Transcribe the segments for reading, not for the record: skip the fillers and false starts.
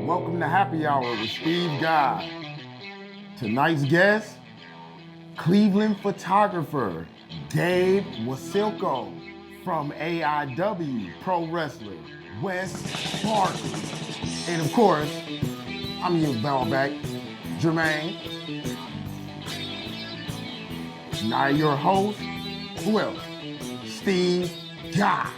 Welcome to Happy Hour with Steve Guy. Tonight's guest, Cleveland photographer Gabe Wasylko from AIW Pro Wrestler, Wes Barkley. And of course, I'm your bellback, Jermaine. Now your host, who else? Steve Guy.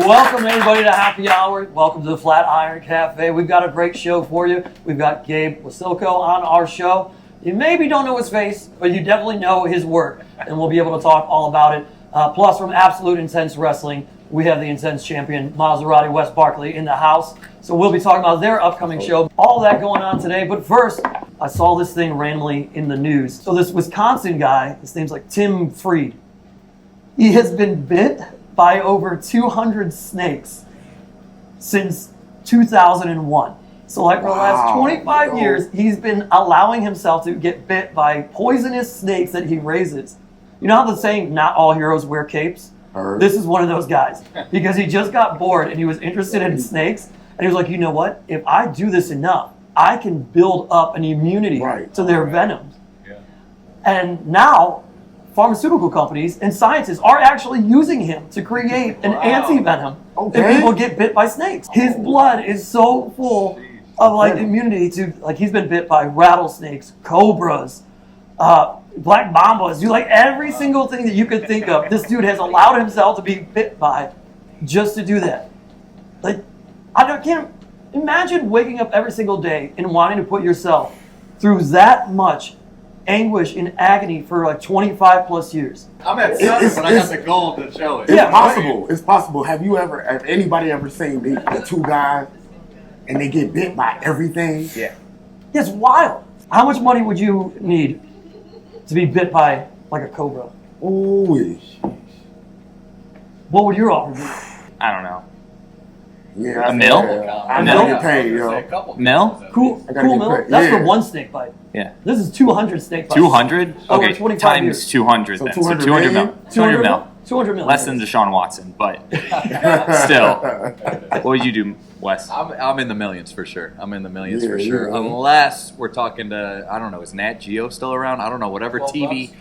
Welcome everybody to Happy Hour. Welcome to the Flatiron Cafe. We've got a great show for you. We've got Gabe Wasylko on our show. You maybe don't know his face, but you definitely know his work, and we'll be able to talk all about it. Plus, from Absolute Intense Wrestling, we have the Intense champion, Maserati, Wes Barkley, in the house. So we'll be talking about their upcoming show. All that going on today. But first, I saw this thing randomly in the news. So this Wisconsin guy, his name's like Tim Freed. He has been bit by over 200 snakes since 2001. So like for the last 25 years, he's been allowing himself to get bit by poisonous snakes that he raises. You know how the saying, not all heroes wear capes? This is one of those guys. Because he just got bored and he was interested in snakes. And he was like, you know what? If I do this enough, I can build up an immunity to their venoms. Yeah. And now, pharmaceutical companies and scientists are actually using him to create an anti-venom if people get bit by snakes. His blood is so full of like immunity to, like, he's been bit by rattlesnakes, cobras, black mambas, like every single thing that you could think of. This dude has allowed himself to be bit by just to do that. Like, I can't imagine waking up every single day and wanting to put yourself through that much anguish and agony for like 25 plus years. I'm at 7, but I got the gold to show it. It's possible. It's possible. Have anybody ever seen the two guys and they get bit by everything? Yeah. It's wild. How much money would you need to be bit by like a cobra? Ooh. What would your offer be? I don't know. Yeah, a mil? I know you paid, yo. Mil? Cool mil? That's for one snake bite. Yeah. This is 200 snake bites. 200? Over Okay, 25 times years. 200 So then. 200 so 200 mil. 200 mil. 200 mil. Less than Deshaun Watson, but still. What would you do, Wes? I'm in the millions for sure. Unless we're talking to, I don't know, is Nat Geo still around? I don't know, whatever TV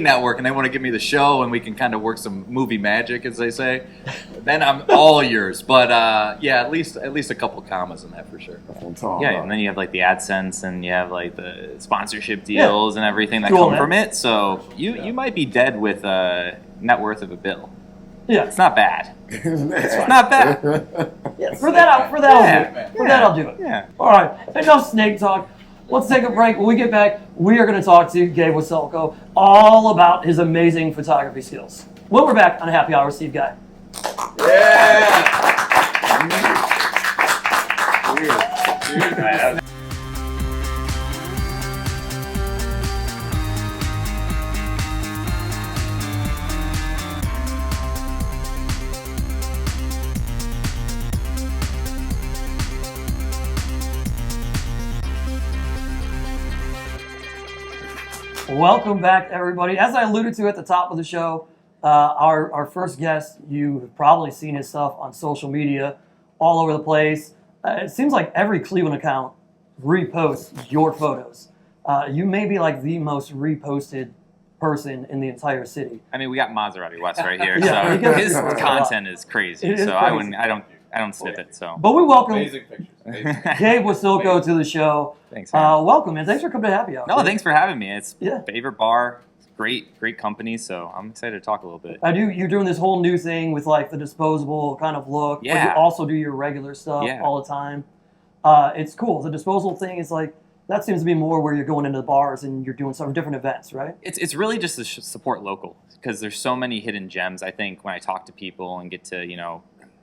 network, and they want to give me the show and we can kind of work some movie magic, as they say, then I'm all yours. But yeah, at least a couple commas in that for sure. Yeah, and then you have like the AdSense and you have like the sponsorship deals and everything that come from it. So you might be dead with net worth of a bill. Yeah, it's not bad. It's not bad. Yeah, for that I'll do it. Yeah. All right, enough snake talk. Let's take a break. When we get back, we are going to talk to Gabe Wasylko all about his amazing photography skills. When we're back on Happy Hour, Steve Guy. Yeah. Welcome back, everybody. As I alluded to at the top of the show, our first guest, you've probably seen his stuff on social media all over the place. It seems like every Cleveland account reposts your photos. You may be like the most reposted person in the entire city. I mean, we got Maserati West right here, Yeah, so his content is crazy. It is so crazy. I don't sniff it. So, But we welcome Amazing pictures. Gabe Wasylko to the show. Thanks, man. Welcome, man. Thanks for coming to Happy Hour. No, thanks for having me. It's Yeah. favorite bar. Great company. So I'm excited to talk a little bit. You're doing this whole new thing with like the disposable kind of look. Yeah. But you also do your regular stuff all the time. It's cool. The disposable thing is like, that seems to be more where you're going into the bars and you're doing some different events, right? It's really just to support local because there's so many hidden gems. I think when I talk to people and get to,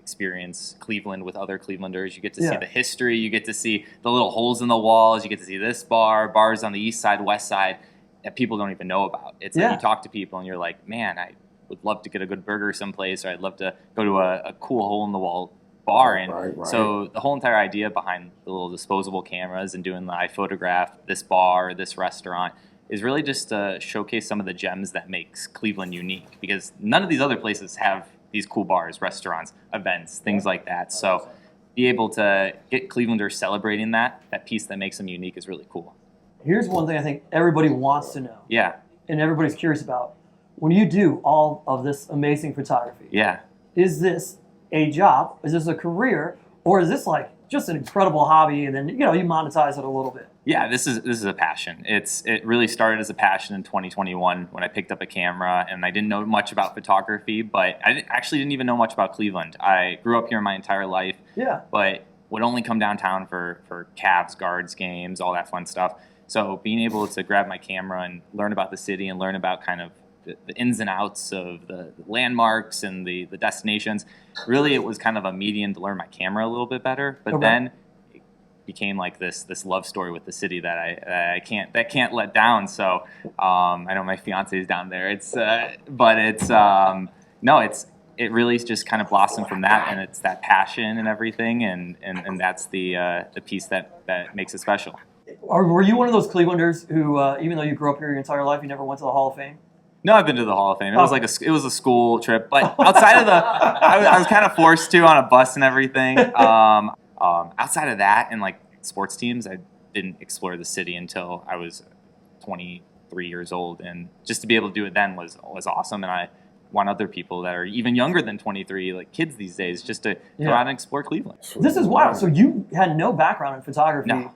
experience Cleveland with other Clevelanders, you get to see the history, you get to see the little holes in the walls, you get to see this bars on the east side, west side that people don't even know about. It's like you talk to people and you're like, man, I would love to get a good burger someplace, or I'd love to go to a cool hole in the wall bar. And so the whole entire idea behind the little disposable cameras and doing the I photographed this bar, this restaurant, is really just to showcase some of the gems that makes Cleveland unique, because none of these other places have these cool bars, restaurants, events, things like that. So be able to get Clevelanders celebrating that piece that makes them unique is really cool. Here's one thing I think everybody wants to know. Yeah. And everybody's curious about. When you do all of this amazing photography, Yeah. is this a job? Is this a career? Or is this like just an incredible hobby and then, you monetize it a little bit? Yeah, this is a passion. It really started as a passion in 2021 when I picked up a camera, and I didn't know much about photography, but I actually didn't even know much about Cleveland. I grew up here my entire life, but would only come downtown for Cavs, Guards games, all that fun stuff. So being able to grab my camera and learn about the city and learn about kind of the ins and outs of the landmarks and the destinations, really it was kind of a medium to learn my camera a little bit better. But then it became like this love story with the city that I can't let down. So I know my fiance is down there. It really just kind of blossomed from that, and it's that passion and everything, and that's the piece that makes it special. Were you one of those Clevelanders who, even though you grew up here your entire life, you never went to the Hall of Fame? No, I've been to the Hall of Fame. It was like it was a school trip, but outside of I was kind of forced to on a bus and everything. Outside of that and like sports teams, I didn't explore the city until I was 23 years old, and just to be able to do it then was awesome. And I want other people that are even younger than 23, like kids these days, just to go out and explore Cleveland. This is wild. So you had no background in photography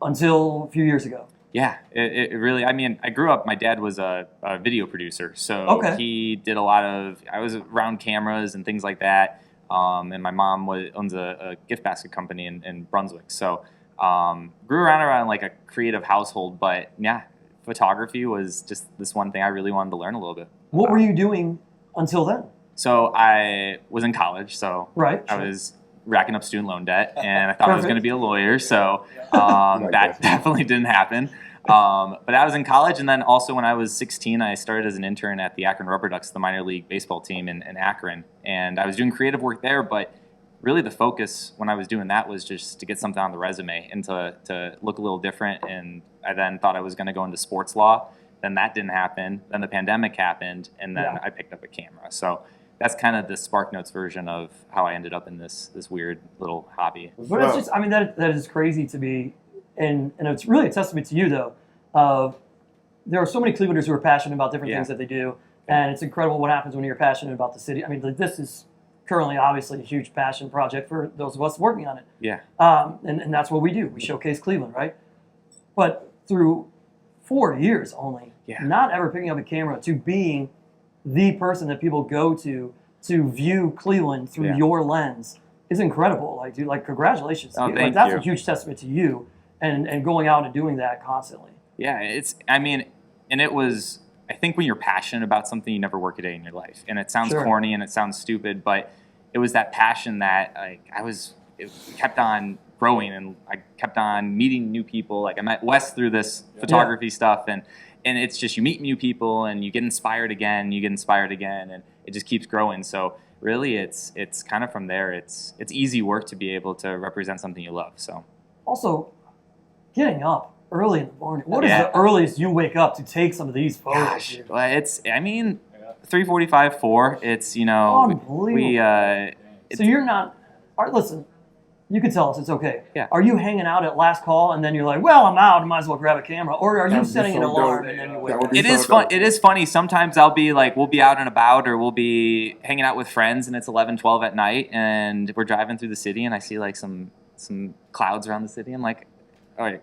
until a few years ago. Yeah, it really, I mean, I grew up, my dad was a video producer, so he did a lot of, I was around cameras and things like that, and my mom owns a gift basket company in Brunswick, so grew around like a creative household, but yeah, photography was just this one thing I really wanted to learn a little bit. What were you doing until then? So I was in college, so I was racking up student loan debt, and I thought I was going to be a lawyer, so that definitely didn't happen. But I was in college, and then also when I was 16, I started as an intern at the Akron Rubber Ducks, the minor league baseball team in Akron, and I was doing creative work there, but really the focus when I was doing that was just to get something on the resume and to look a little different, and I then thought I was going to go into sports law. Then that didn't happen. Then the pandemic happened, and then I picked up a camera. So that's kind of the SparkNotes version of how I ended up in this weird little hobby. But it's just, I mean, that is crazy to me, and it's really a testament to you, though, of there are so many Clevelanders who are passionate about different things that they do, and it's incredible what happens when you're passionate about the city. I mean, this is currently, obviously, a huge passion project for those of us working on it. Yeah. And that's what we do. We showcase Cleveland, right? But through 4 years only, not ever picking up a camera to being the person that people go to view Cleveland through your lens is incredible. Like, dude, like, congratulations. Oh, like, that's a huge testament to you and going out and doing that constantly. Yeah, it was, I think when you're passionate about something, you never work a day in your life. And it sounds corny and it sounds stupid, but it was that passion that it kept on growing, and I kept on meeting new people. Like I met Wes through this photography stuff, and it's just you meet new people and you get inspired again, and it just keeps growing. So really it's kind of from there. It's easy work to be able to represent something you love. So also getting up early in the morning. What is the earliest you wake up to take some of these photos? Gosh, it's 3:45, 4. It's unbelievable. So you're not. Listen, you can tell us it's okay. Yeah. Are you hanging out at last call and then you're like, well, I'm out, I might as well grab a camera, or are you setting an alarm and then you wake up? It is fun. It is funny. Sometimes I'll be like, we'll be out and about, or we'll be hanging out with friends, and it's 11, 12 at night, and we're driving through the city, and I see like some clouds around the city. I'm like, all right,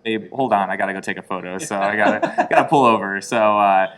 babe, hold on, I gotta go take a photo. So I gotta pull over. So I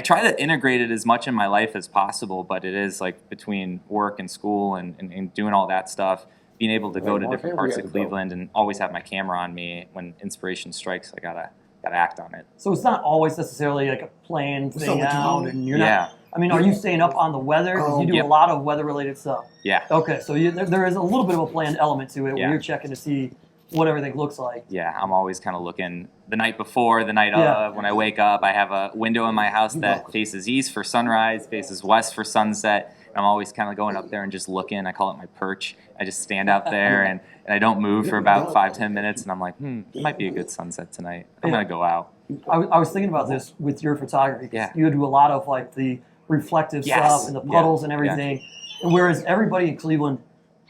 try to integrate it as much in my life as possible, but it is like between work and school and doing all that stuff, being able to go to different parts of Cleveland and always have my camera on me when inspiration strikes. I gotta act on it. So it's not always necessarily like a planned thing out, and you're not. I mean, are you staying up on the weather? Because you do a lot of weather-related stuff. Yeah. Okay, so there is a little bit of a planned element to it where you're checking to see what everything looks like. Yeah, I'm always kind of looking the night before, the night of. When I wake up, I have a window in my house that faces east for sunrise, faces west for sunset. And I'm always kind of going up there and just looking. I call it my perch. I just stand out there and I don't move for about 5-10 minutes. And I'm like, it might be a good sunset tonight. I'm going to go out. I was thinking about this with your photography. You do a lot of like the reflective Yes. stuff and the puddles and everything. And whereas everybody in Cleveland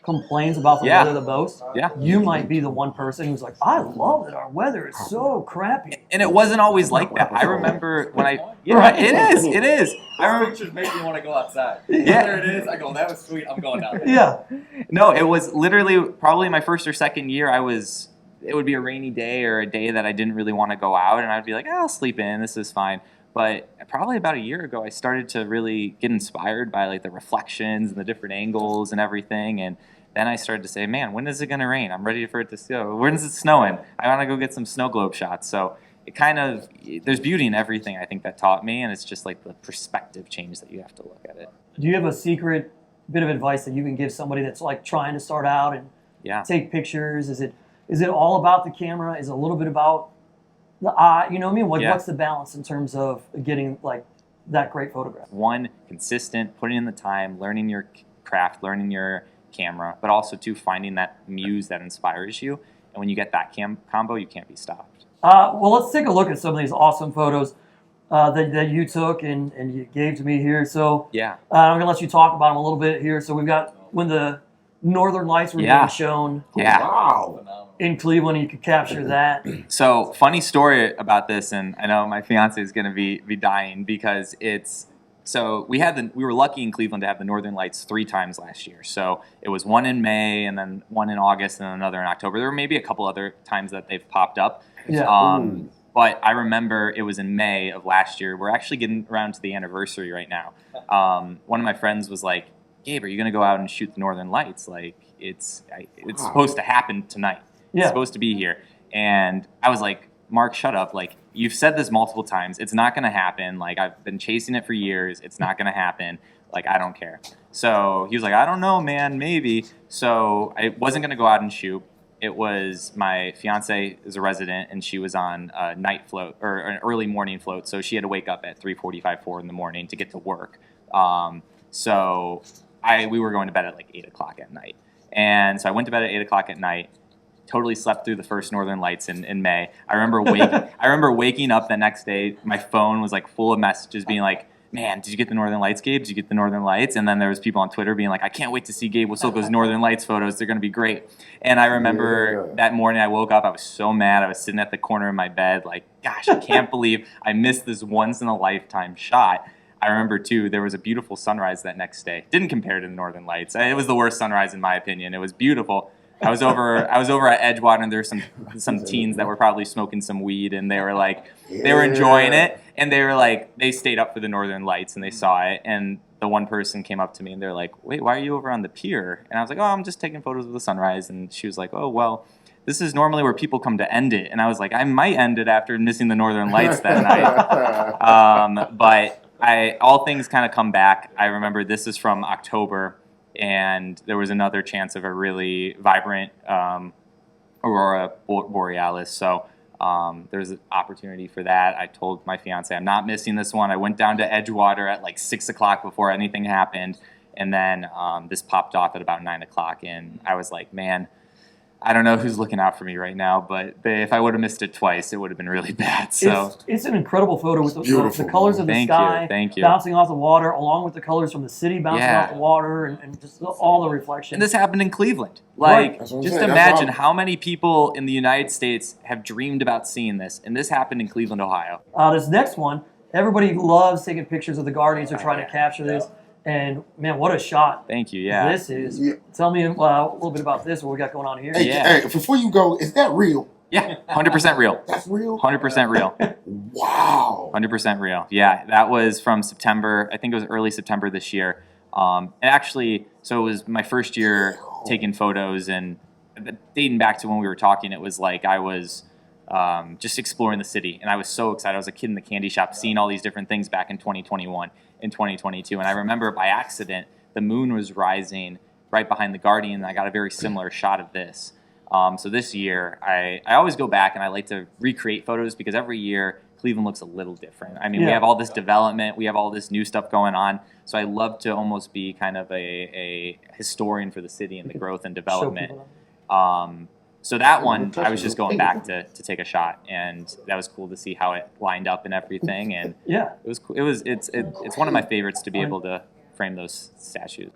complains about the weather the most, you might be the one person who's like, I love that our weather is so crappy. And it wasn't always like that. I remember when it is. I remember pictures make me want to go outside. Yeah, there it is. I go, that was sweet. I'm going down there. Yeah. No, it was literally probably my first or second year. It would be a rainy day or a day that I didn't really want to go out, and I'd be like, I'll sleep in. This is fine. But probably about a year ago, I started to really get inspired by like the reflections and the different angles and everything. And then I started to say, man, when is it going to rain? I'm ready for it to snow. When is it snowing? I want to go get some snow globe shots. So there's beauty in everything, I think, that taught me. And it's just like the perspective change that you have to look at it. Do you have a secret bit of advice that you can give somebody that's like trying to start out and take pictures? Is it all about the camera? Is it a little bit about the eye? You know what I mean? What's the balance in terms of getting like that great photograph? One, consistent, putting in the time, learning your craft, learning your camera, but also too finding that muse that inspires you. And when you get that combo, you can't be stopped. Well, let's take a look at some of these awesome photos that you took and you gave to me here. So I'm gonna let you talk about them a little bit here. So we've got when the Northern Lights were being shown. Wow. In Cleveland, you could capture that. So, funny story about this, and I know my fiance is going to be dying because we were lucky in Cleveland to have the Northern Lights 3 times last year. So it was one in May, and then one in August, and then another in October. There were maybe a couple other times that they've popped up. But I remember it was in May of last year. We're actually getting around to the anniversary right now. One of my friends was like, Gabe, are you going to go out and shoot the Northern Lights? Like, it's supposed to happen tonight. It's supposed to be here. And I was like, Mark, shut up. Like, you've said this multiple times. It's not going to happen. Like, I've been chasing it for years. It's not going to happen. Like, I don't care. So he was like, I don't know, man, maybe. So I wasn't going to go out and shoot. It was my fiance is a resident, and she was on a night float or an early morning float. So she had to wake up at 3:45, 4 in the morning to get to work. So we were going to bed at like 8 o'clock at night. And so I went to bed at 8 o'clock at night. Totally slept through the first Northern Lights in May. I remember waking up the next day. My phone was like full of messages being like, man, did you get the Northern Lights, Gabe? Did you get the Northern Lights? And then there was people on Twitter being like, I can't wait to see Gabe Wasylko's Northern Lights photos. They're going to be great. And I remember that morning I woke up. I was so mad. I was sitting at the corner of my bed like, gosh, I can't believe I missed this once-in-a-lifetime shot. I remember, too, there was a beautiful sunrise that next day. Didn't compare to the Northern Lights. It was the worst sunrise in my opinion. It was beautiful. I was over at Edgewater, and there were some teens that were probably smoking some weed, and they were like, they were enjoying it, and they were like, they stayed up for the Northern Lights, and they saw it, and the one person came up to me, and they're like, wait, why are you over on the pier? And I was like, oh, I'm just taking photos of the sunrise, and she was like, oh, well, this is normally where people come to end it, and I was like, I might end it after missing the Northern Lights that night, but all things kind of come back. I remember this is from October, and there was another chance of a really vibrant aurora borealis. So there's an opportunity for that. I told my fiance, I'm not missing this one. I went down to Edgewater at like 6 o'clock before anything happened. And then this popped off at about 9 o'clock. And I was like, man, I don't know who's looking out for me right now, but if I would have missed it twice, it would have been really bad. So it's an incredible photo with the colors of the sky bouncing off the water, along with the colors from the city bouncing off the water, and just all the reflections. And this happened in Cleveland. Like, just imagine how many people in the United States have dreamed about seeing this, and this happened in Cleveland, Ohio. This next one, everybody loves taking pictures of the Guardians. They're trying to capture this. And, man, what a shot. Thank you, yeah. This is. Tell me a little bit about this, what we got going on here. Hey, before you go, is that real? Yeah, 100% real. That's real? 100% real. Wow. 100% real. Yeah, that was from September. I think it was early September this year. And actually, so it was my first year taking photos, and dating back to when we were talking, it was like I was just exploring the city, and I was so excited. I was a kid in the candy shop seeing all these different things back in 2021, in 2022, and I remember by accident the moon was rising right behind the Guardian, and I got a very similar shot of this. So this year, I always go back and I like to recreate photos because every year Cleveland looks a little different. I mean, we have all this development, we have all this new stuff going on, so I love to almost be kind of a historian for the city and the growth and development. So that one, I was just going back to take a shot, and that was cool to see how it lined up and everything. And Yeah. it was cool. It's one of my favorites to be able to frame those statues.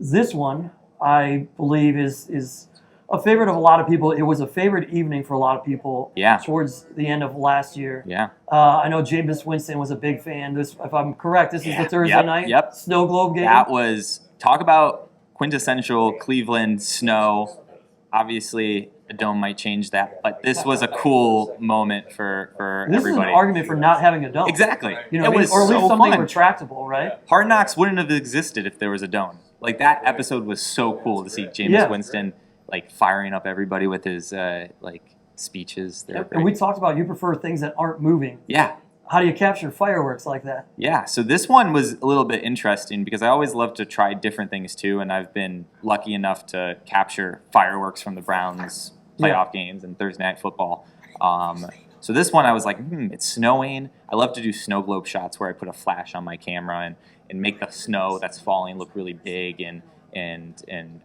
This one, I believe, is a favorite of a lot of people. It was a favorite evening for a lot of people. Yeah. Towards the end of last year. Yeah. I know Jameis Winston was a big fan. This, if I'm correct, this is the Thursday Yep, night yep. snow globe game. That was, talk about quintessential Cleveland snow. Obviously, a dome might change that, but this was a cool moment for This everybody. is an argument for not having a dome. Exactly. You know, It was or at least so something fun. retractable, right? Hard Knocks wouldn't have existed if there was a dome. Like, that episode was so cool to see Jameis Winston like firing up everybody with his like speeches. And we talked about you prefer things that aren't moving. Yeah. How do you capture fireworks like that? Yeah, so this one was a little bit interesting because I always love to try different things too, and I've been lucky enough to capture fireworks from the Browns playoff games and Thursday Night Football. So this one I was like, it's snowing. I love to do snow globe shots where I put a flash on my camera and make the snow that's falling look really big and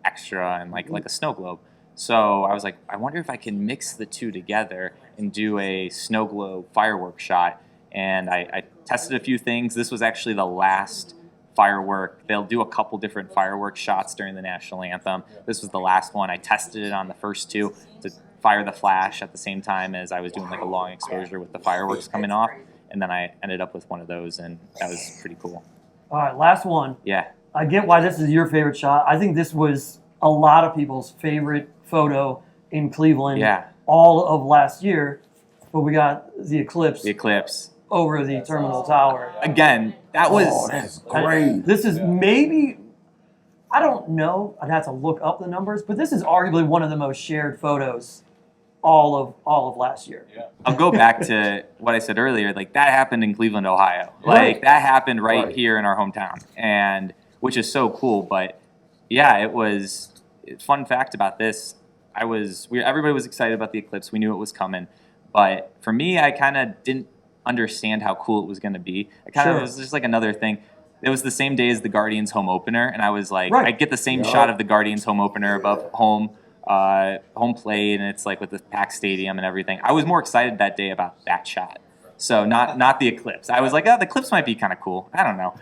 extra and like a snow globe. So I was like, I wonder if I can mix the two together and do a snow globe firework shot. And I tested a few things. This was actually the last firework. They'll do a couple different firework shots during the national anthem. This was the last one. I tested it on the first two to fire the flash at the same time as I was doing like a long exposure with the fireworks coming off. And then I ended up with one of those, and that was pretty cool. All right, last one. Yeah. I get why this is your favorite shot. I think this was a lot of people's favorite photo in Cleveland all of last year. But we got the eclipse. The eclipse. Over the Terminal Tower. Again, that was... Oh, that's great. This is maybe... I don't know. I'd have to look up the numbers. But this is arguably one of the most shared photos all of last year. Yeah. I'll go back to what I said earlier. Like, that happened in Cleveland, Ohio. Like, that happened right here in our hometown. And... which is so cool, but yeah, it was. Fun fact about this, everybody was excited about the eclipse. We knew it was coming, but for me, I kind of didn't understand how cool it was going to be. It was just like another thing. It was the same day as the Guardians home opener, and I was like, I get the same shot of the Guardians home opener above home plate, and it's like with the packed stadium and everything. I was more excited that day about that shot. So not the eclipse. I was like, the eclipse might be kind of cool. I don't know.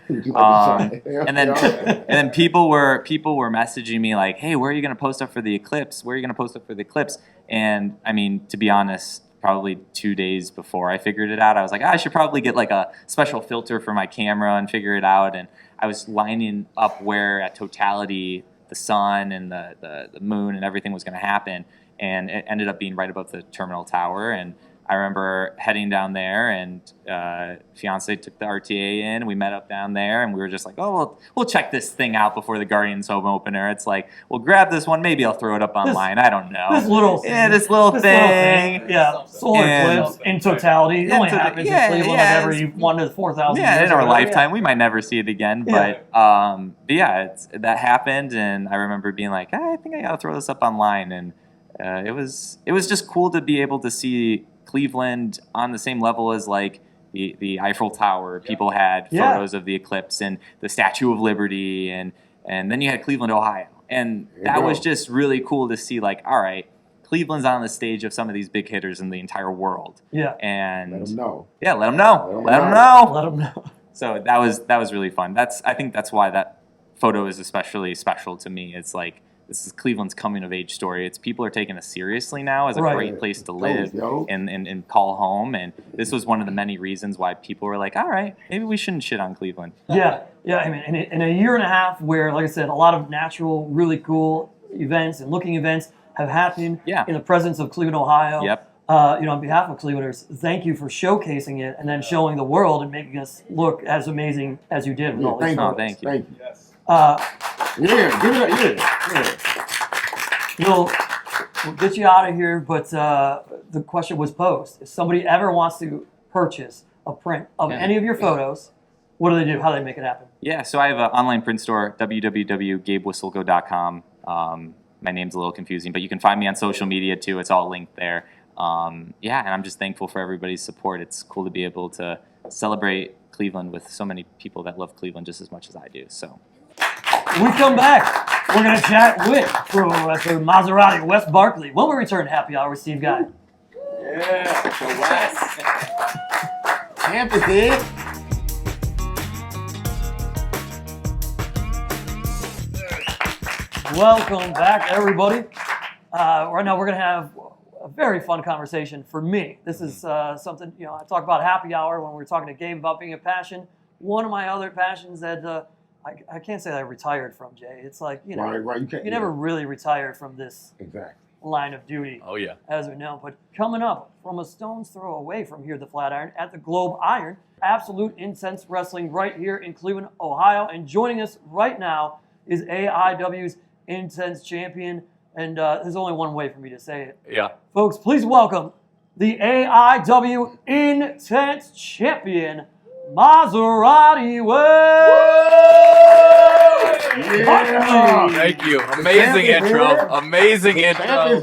And then people were messaging me like, hey, where are you going to post up for the eclipse? Where are you going to post up for the eclipse? And I mean, to be honest, probably 2 days before I figured it out, I was like, I should probably get like a special filter for my camera and figure it out. And I was lining up where at totality the sun and the moon and everything was going to happen. And it ended up being right above the Terminal Tower. And I remember heading down there, and fiance took the RTA in. We met up down there, and we were just like, "Oh, we'll check this thing out before the Guardians home opener." It's like, "We'll grab this one. Maybe I'll throw it up online. I don't know." This little thing. This little thing. Yeah, solar eclipse in totality. It only happens in Cleveland every 1 to 4,000 years. Yeah, in our lifetime, we might never see it again. But yeah, that happened, and I remember being like, I think I gotta throw this up online, and it was just cool to be able to see Cleveland on the same level as like the Eiffel Tower. People had photos of the eclipse and the Statue of Liberty, and then you had Cleveland, Ohio, and that was just really cool to see. Like, all right, Cleveland's on the stage of some of these big hitters in the entire world. Yeah, and let them know. Yeah, let them know. Let them know. Let them know. So that was really fun. I think that's why that photo is especially special to me. It's like, this is Cleveland's coming of age story. It's people are taking us seriously now as a great place to live and call home. And this was one of the many reasons why people were like, all right, maybe we shouldn't shit on Cleveland. Yeah. I mean, in a year and a half where, like I said, a lot of natural, really cool events and looking events have happened in the presence of Cleveland, Ohio. Yep. On behalf of Clevelanders, thank you for showcasing it and then showing the world and making us look as amazing as you did. With all these photos. Thank you. Thank you. Yes. Give it up. We'll get you out of here, but the question was posed. If somebody ever wants to purchase a print of any of your photos, what do they do? How do they make it happen? Yeah, so I have an online print store, www.gabewasilko.com. My name's a little confusing, but you can find me on social media too. It's all linked there. And I'm just thankful for everybody's support. It's cool to be able to celebrate Cleveland with so many people that love Cleveland just as much as I do. So. we come back, we're going to chat with pro wrestler Maserati Wes Barkley. When we return, happy hour with Steve Guy. Yeah, Wes. Champ is here. Welcome back, everybody. Right now, we're going to have a very fun conversation for me. This is something, I talk about happy hour when we were talking to Gabe about being a passion. One of my other passions that I can't say that I retired from, Jay. It's like, Right. You never really retired from this line of duty. Oh, yeah. As we know. But coming up from a stone's throw away from here, the Flatiron, at the Globe Iron, Absolute Intense Wrestling right here in Cleveland, Ohio. And joining us right now is AIW's Intense Champion. And there's only one way for me to say it. Yeah. Folks, please welcome the AIW Intense Champion, Maserati Yeah. Thank you. Amazing intro. Amazing intro.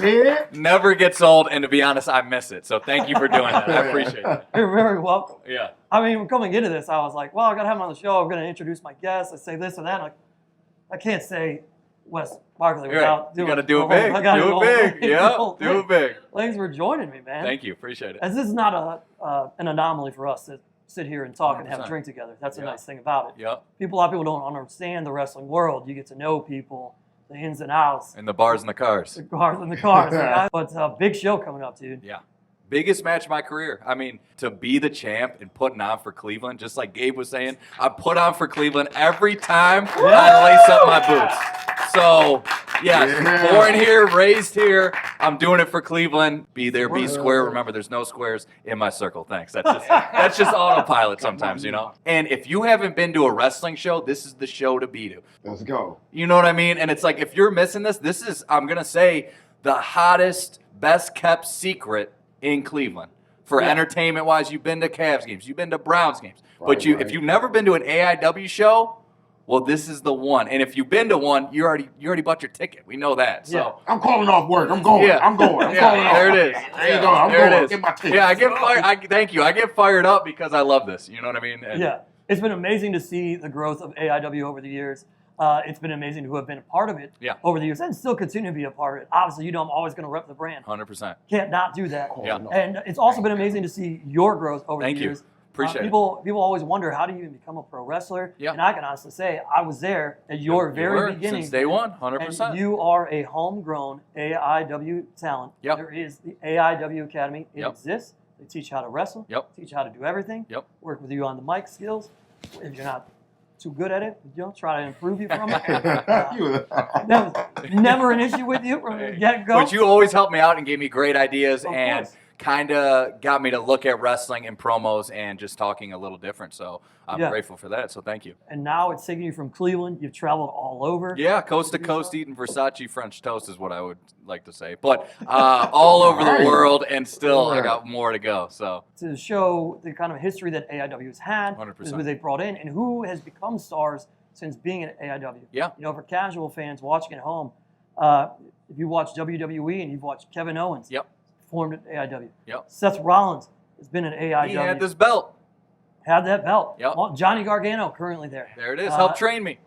Never gets old, and to be honest, I miss it. So thank you for doing that. I appreciate it. You're very welcome. Yeah. I mean, coming into this, I was like, well, I got to have him on the show. I'm going to introduce my guests. I say this or that. I can't say Wes Barkley without doing You got to do it the big. whole- Do it big. Yeah. Do it big. Thanks for joining me, man. Thank you. Appreciate it. As this is not an anomaly for us to sit here and talk and have a 100%. drink together. That's a Yeah. nice thing about it. Yep. A lot of people don't understand the wrestling world. You get to know people, the ins and outs, And the bars and the cars. the cars and the cars. But big show coming up, dude. Yeah. Biggest match of my career. I mean, to be the champ and putting on for Cleveland, just like Gabe was saying, I put on for Cleveland every time I lace up my boots. So, yeah, born here, raised here. I'm doing it for Cleveland. Be there, be square. Remember, there's no squares in my circle. Thanks. That's just autopilot sometimes, And if you haven't been to a wrestling show, this is the show to be to. Let's go. You know what I mean? And it's like, if you're missing this is, I'm going to say, the hottest, best kept secret in Cleveland. For entertainment-wise, you've been to Cavs games, you've been to Browns games. But if you've never been to an AIW show, well, this is the one. And if you've been to one, you already bought your ticket. We know that. So I'm calling off work. I'm going. Yeah. I'm calling off. there it is. There you go. I'm There it going. is. Get my ticket. Yeah, I get fired. Thank you. I get fired up because I love this. You know what I mean? And Yeah. It's been amazing to see the growth of AIW over the years. It's been amazing to have been a part of it over the years and still continue to be a part of it. Obviously, I'm always going to rep the brand. 100%. Can't not do that. Yeah. And it's also been amazing to see your growth over Thank the you. years. Appreciate it. People always wonder, how do you even become a pro wrestler? Yeah. And I can honestly say, I was there at your very beginning. Since day one, 100%. And you are a homegrown AIW talent. Yep. There is the AIW Academy. It Yep. exists. They teach you how to wrestle. Yep. Teach you how to do everything. Yep. Work with you on the mic skills. If you're not too good at it, try to improve you from it. Never an issue with you from the get-go. But you always helped me out and gave me great ideas Of and course. kind of got me to look at wrestling and promos and just talking a little different. So I'm grateful for that. So thank you. And now it's taking you from Cleveland. You've traveled all over. Yeah, coast to coast eating Versace French toast is what I would like to say. But all over the world, and still I got more to go. So To show the kind of history that AIW has had, 100%. who they brought in, and who has become stars since being at AIW. Yeah. For casual fans watching at home, if you watch WWE and you've watched Kevin Owens, Yep. formed at AIW. Yep. Seth Rollins has been at AIW. He had this belt. Had that belt. Yep. Well, Johnny Gargano currently there. There it is. Helped train me.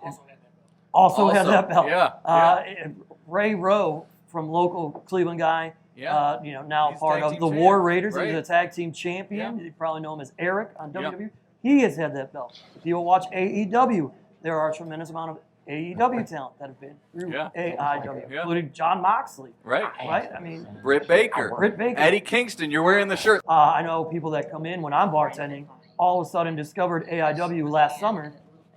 Also had that belt. Yeah. Ray Rowe from local Cleveland guy. Yeah. Now He's part tag of team the champ, War Raiders. right. He's a tag team champion. Yeah. You probably know him as Eric on Yeah. WWE. He has had that belt. If people watch AEW, there are a tremendous amount of AEW talent that have been through AIW, Yeah. including John Moxley. Right. Right? I mean, Britt Baker. Britt Baker. Eddie Kingston, you're wearing the shirt. I know people that come in when I'm bartending, all of a sudden discovered AIW last summer.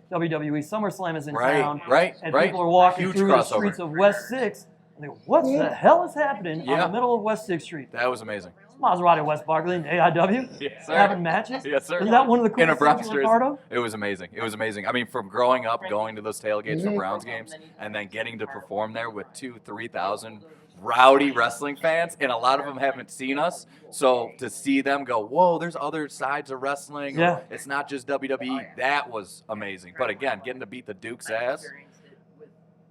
WWE SummerSlam is in town. Right. And people are walking Huge through the crossover. streets of West 6. And they go, what the hell is happening on Yeah. the middle of West 6th Street? That was amazing. Maserati Wes Barkley and AIW Yes, sir. having matches. Yes, sir. Is that one of the In a coolest Browns things you jersey. were part of? It was amazing. It was amazing. I mean, from growing up, going to those tailgates for Browns games, and then getting to perform there with 2,000-3,000 rowdy wrestling fans, and a lot of them haven't seen us. So to see them go, whoa, there's other sides of wrestling. Yeah. It's not just WWE. That was amazing. But again, getting to beat the Duke's ass,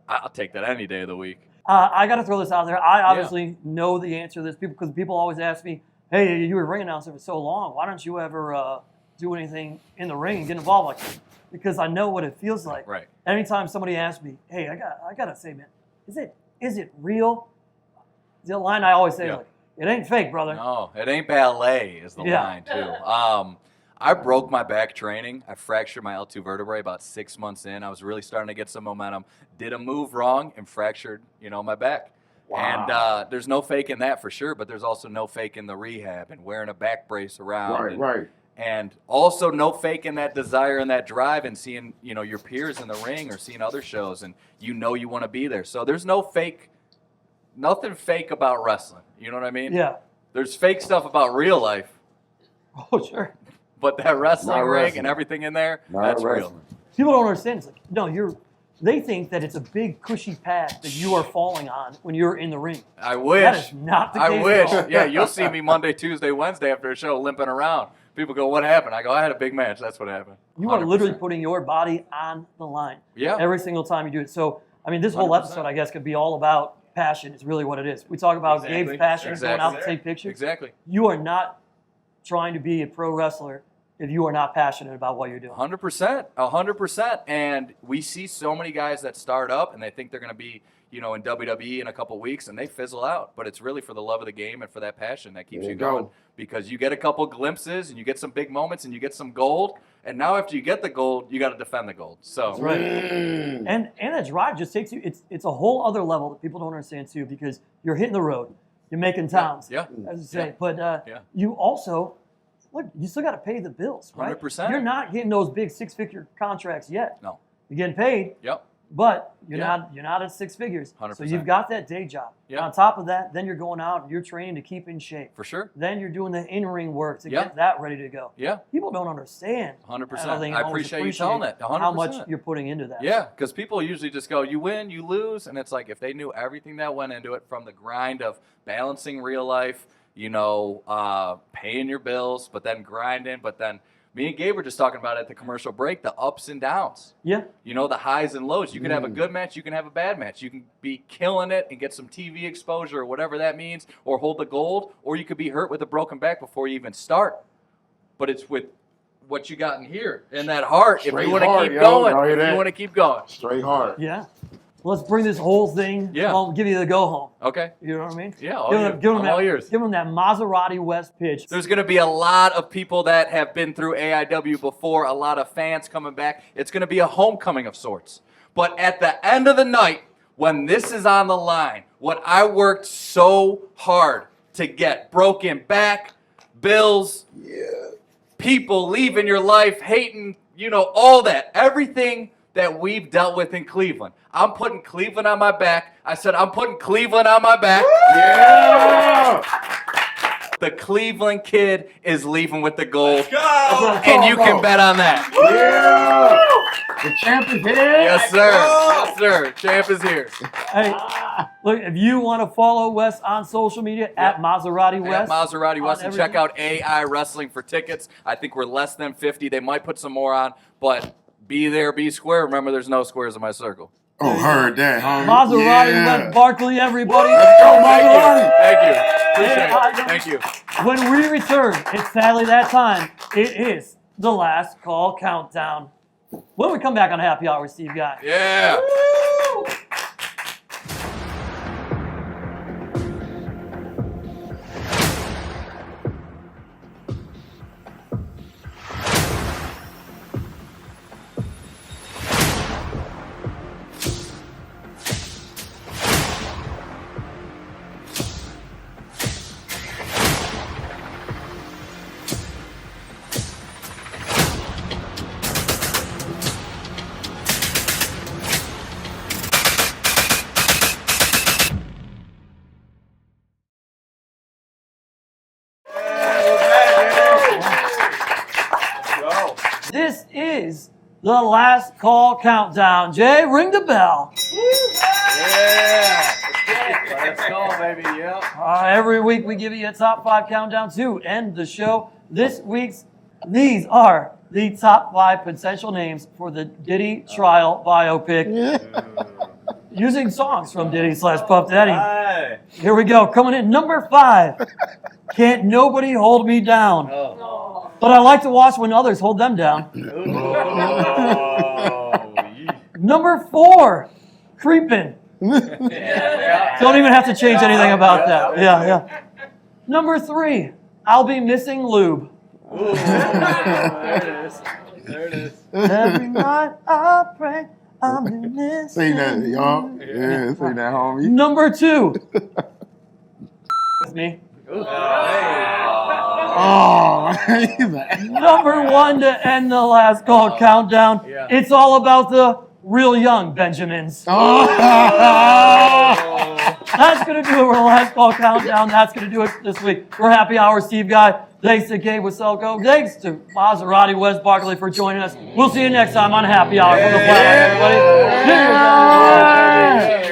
I'll take that any day of the week. I got to throw this out there. I obviously know the answer to this because people always ask me, hey, you were a ring announcer for so long. Why don't you ever do anything in the ring and get involved? Like, because I know what it feels like. Right. Anytime somebody asks me, hey, I gotta say, man, is it real? The line I always say is like, it ain't fake, brother. No, it ain't ballet is the line too. I broke my back training. I fractured my L2 vertebrae about 6 months in. I was really starting to get some momentum. Did a move wrong and fractured, my back. Wow. And there's no fake in that for sure, but there's also no fake in the rehab and wearing a back brace around. Right. And also no fake in that desire and that drive and seeing, your peers in the ring or seeing other shows and you want to be there. So there's nothing fake about wrestling. You know what I mean? Yeah. There's fake stuff about real life. Oh, sure. But that wrestling ring and everything in there, that's real. People don't understand. It's like, no, they think that it's a big cushy pad that you are falling on when you're in the ring. I wish. That is not the case. I wish. At all. Yeah, you'll see me Monday, Tuesday, Wednesday after a show limping around. People go, what happened? I go, I had a big match. That's what happened. 100%. You are literally putting your body on the line. Yeah. Every single time you do it. So, this whole 100%. episode, I guess, could be all about passion. It's really what it is. We talk about Gabe's passion, going out to take pictures. Exactly. You are not trying to be a pro wrestler if you are not passionate about what you're doing. 100%. 100%. And we see so many guys that start up and they think they're going to be, in WWE in a couple weeks and they fizzle out. But it's really for the love of the game and for that passion that keeps you going. Because you get a couple glimpses and you get some big moments and you get some gold. And now after you get the gold, you got to defend the gold. So that's right. And that drive just takes you, it's a whole other level that people don't understand too, because you're hitting the road. You're making towns. Yeah. As you say. But you also, look, you still got to pay the bills, right? 100%. You're not getting those big six-figure contracts yet. No. You're getting paid. Yep. But you're not at six figures. 100%. So you've got that day job. Yep. On top of that, then you're going out and you're training to keep in shape. For sure. Then you're doing the in-ring work to get that ready to go. Yeah. People don't understand. 100%. I appreciate you telling that. 100%. How much you're putting into that. Yeah, because people usually just go, you win, you lose. And it's like if they knew everything that went into it from the grind of balancing real life, paying your bills, but then grinding, but then me and Gabe were just talking about it at the commercial break, the ups and downs. Yeah. The highs and lows. You can have a good match, you can have a bad match. You can be killing it and get some TV exposure or whatever that means, or hold the gold, or you could be hurt with a broken back before you even start. But it's with what you got in here, in that heart. If you want to keep going, if you want to keep going. Straight hard. Yeah. Let's bring this whole thing. Yeah. I'll give you the go home. Okay. You know what I mean? Yeah, all yours. Give them that Maserati West pitch. There's going to be a lot of people that have been through AIW before, a lot of fans coming back. It's going to be a homecoming of sorts. But at the end of the night, when this is on the line, what I worked so hard to get, broken back, bills, people leaving your life, hating, all that, everything that we've dealt with in Cleveland. I'm putting Cleveland on my back. I said, I'm putting Cleveland on my back. Yeah! The Cleveland kid is leaving with the gold. Let's go! And you can bet on that. Yeah! The champ is here. Yes, sir. Yes, sir. Champ is here. Hey, look, if you want to follow Wes on social media, at Maserati West. At Maserati West. And check out AI Wrestling for tickets. I think we're less than 50. They might put some more on, but be there, be square. Remember, there's no squares in my circle. Oh, heard that, huh? Maserati Wes Barkley, everybody. Let's go, Maserati. Thank you. Appreciate it. Thank you. When we return, it's sadly that time. It is the last call countdown. When we come back on Happy Hour, Steve Guy. Yeah. Woo! This is the last call countdown. Jay, ring the bell. Yeah. Let's go, baby. Yep. Every week we give you a top 5 countdown to end the show. These are the top 5 potential names for the Diddy trial biopic. Using songs from Diddy / Puff Daddy. Hi. Here we go. Coming in number 5. Can't Nobody Hold Me Down. Oh. But I like to watch when others hold them down. Number 4, creeping. Don't even have to change anything about that. Yeah. Number 3, I'll be missing lube. There it is. Every night I pray I'll be missing. Sing that, y'all. Yeah, sing that, homie. Number 2. With me. Oh, he's an Number 1 to end the last call countdown. Yeah. It's all about the real young Benjamins. That's going to do it for the last call countdown. That's going to do it this week. We're Happy Hour Steve Guy. Thanks to Gabe Wasylko. Thanks to Maserati, Wes Barkley for joining us. We'll see you next time on Happy Hour from the Flat Iron, everybody. Cheers.